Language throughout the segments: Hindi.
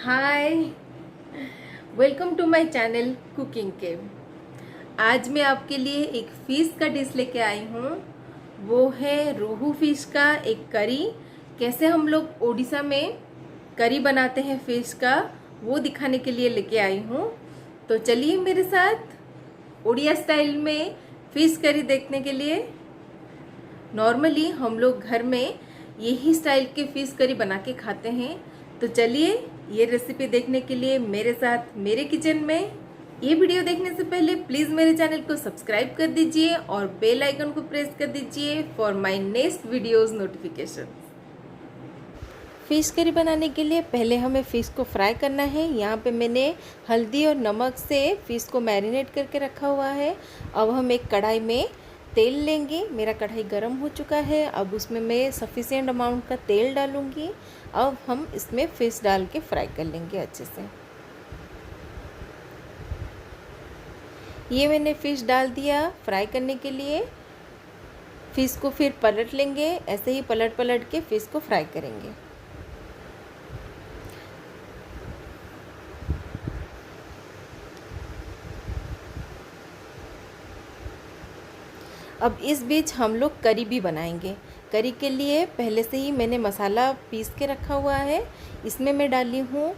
Hi, welcome to my channel cooking के। आज मैं आपके लिए एक फ़िश का डिश लेके आई हूँ। वो है रोहू फिश का एक करी। कैसे हम लोग ओडिशा में करी बनाते हैं फ़िश का, वो दिखाने के लिए लेके आई हूँ। तो चलिए मेरे साथ ओडिया स्टाइल में फ़िश करी देखने के लिए। नॉर्मली हम लोग घर में यही स्टाइल के फ़िश करी बना के खाते हैं। तो चलिए ये रेसिपी देखने के लिए मेरे साथ मेरे किचन में। ये वीडियो देखने से पहले प्लीज़ मेरे चैनल को सब्सक्राइब कर दीजिए और बेल आइकन को प्रेस कर दीजिए for my next videos notification. Fish curry बनाने के लिए पहले हमें फ़िश को फ्राई करना है। यहाँ पे मैंने हल्दी और नमक से फ़िश को मैरिनेट करके रखा हुआ है। अब हम एक कढ़ाई में तेल लेंगे। मेरा कढ़ाई गर्म हो चुका है। अब उसमें मैं सफिशिएंट अमाउंट का तेल डालूंगी। अब हम इसमें फ़िश डाल के फ्राई कर लेंगे अच्छे से। ये मैंने फ़िश डाल दिया फ्राई करने के लिए। फ़िश को फिर पलट लेंगे। ऐसे ही पलट पलट के फ़िश को फ्राई करेंगे। अब इस बीच हम लोग करी भी बनाएंगे। करी के लिए पहले से ही मैंने मसाला पीस के रखा हुआ है। इसमें मैं डाली हूँ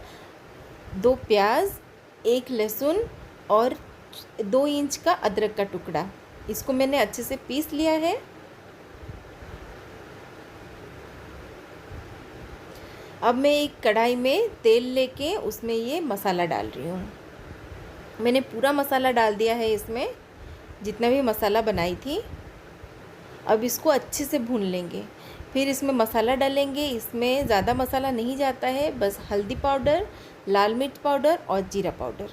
2 प्याज, 1 लहसुन और 2 इंच का अदरक का टुकड़ा। इसको मैंने अच्छे से पीस लिया है। अब मैं एक कढ़ाई में तेल लेके उसमें ये मसाला डाल रही हूँ। मैंने पूरा मसाला डाल दिया है इसमें, जितना भी मसाला बनाई थी। अब इसको अच्छे से भून लेंगे। फिर इसमें मसाला डालेंगे। इसमें ज़्यादा मसाला नहीं जाता है, बस हल्दी पाउडर, लाल मिर्च पाउडर और जीरा पाउडर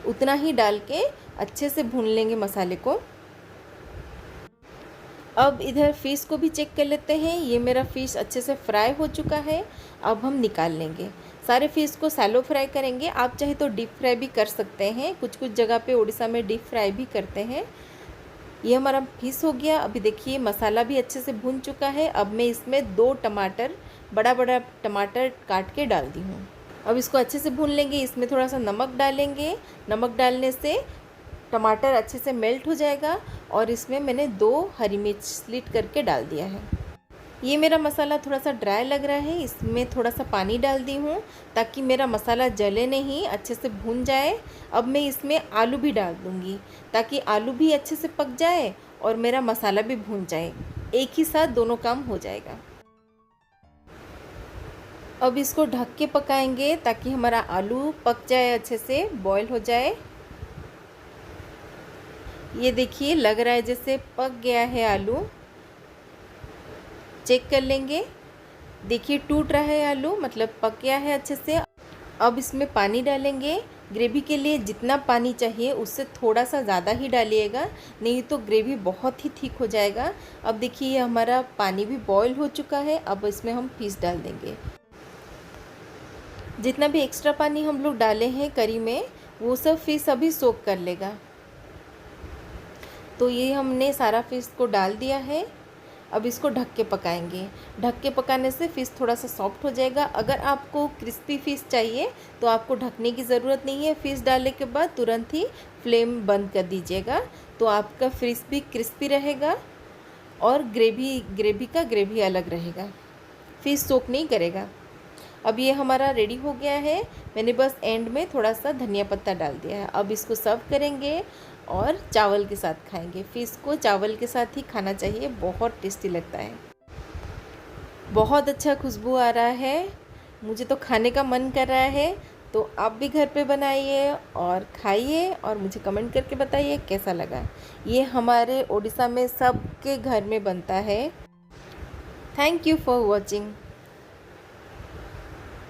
उतना ही डाल के अच्छे से भून लेंगे मसाले को। अब इधर फ़िश को भी चेक कर लेते हैं। ये मेरा फ़िश अच्छे से फ्राई हो चुका है। अब हम निकाल लेंगे। सारे फ़िश को सैलो फ्राई करेंगे। आप चाहे तो डीप फ्राई भी कर सकते हैं। कुछ कुछ जगह पे उड़ीसा में डीप फ्राई भी करते हैं। ये हमारा फ़िश हो गया। अभी देखिए मसाला भी अच्छे से भून चुका है। अब मैं इसमें 2 टमाटर, बड़ा बड़ा टमाटर काट के डाल दी हूँ। अब इसको अच्छे से भून लेंगे। इसमें थोड़ा सा नमक डालेंगे। नमक डालने से टमाटर अच्छे से मेल्ट हो जाएगा। और इसमें मैंने 2 हरी मिर्च स्लिट करके डाल दिया है। ये मेरा मसाला थोड़ा सा ड्राई लग रहा है। इसमें थोड़ा सा पानी डाल दी हूँ ताकि मेरा मसाला जले नहीं, अच्छे से भून जाए। अब मैं इसमें आलू भी डाल दूँगी ताकि आलू भी अच्छे से पक जाए और मेरा मसाला भी भून जाए। एक ही साथ दोनों काम हो जाएगा। अब इसको ढक के पकाएंगे ताकि हमारा आलू पक जाए, अच्छे से बॉयल हो जाए। ये देखिए लग रहा है जैसे पक गया है आलू। चेक कर लेंगे। देखिए टूट रहा है आलू, मतलब पक गया है अच्छे से। अब इसमें पानी डालेंगे। ग्रेवी के लिए जितना पानी चाहिए उससे थोड़ा सा ज़्यादा ही डालिएगा, नहीं तो ग्रेवी बहुत ही थिक हो जाएगा। अब देखिए हमारा पानी भी बॉयल हो चुका है। अब इसमें हम फ़िश डाल देंगे। जितना भी एक्स्ट्रा पानी हम लोग डाले हैं करी में, वो सब फ़िश अभी सोक कर लेगा। तो ये हमने सारा फ़िश को डाल दिया है। अब इसको ढक के पकाएंगे। ढक के पकाने से फ़िश थोड़ा सा सॉफ्ट हो जाएगा। अगर आपको क्रिस्पी फ़िश चाहिए तो आपको ढकने की ज़रूरत नहीं है। फ़िश डालने के बाद तुरंत ही फ्लेम बंद कर दीजिएगा, तो आपका फ़िश भी क्रिस्पी रहेगा और ग्रेवी का ग्रेवी अलग रहेगा। फ़िश सोक नहीं करेगा। अब ये हमारा रेडी हो गया है। मैंने बस एंड में थोड़ा सा धनिया पत्ता डाल दिया है। अब इसको सर्व करेंगे और चावल के साथ खाएंगे। फ़िश को चावल के साथ ही खाना चाहिए, बहुत टेस्टी लगता है। बहुत अच्छा खुशबू आ रहा है, मुझे तो खाने का मन कर रहा है। तो आप भी घर पे बनाइए और खाइए और मुझे कमेंट करके बताइए कैसा लगा। ये हमारे ओडिशा में सबके घर में बनता है। Thank you for watching.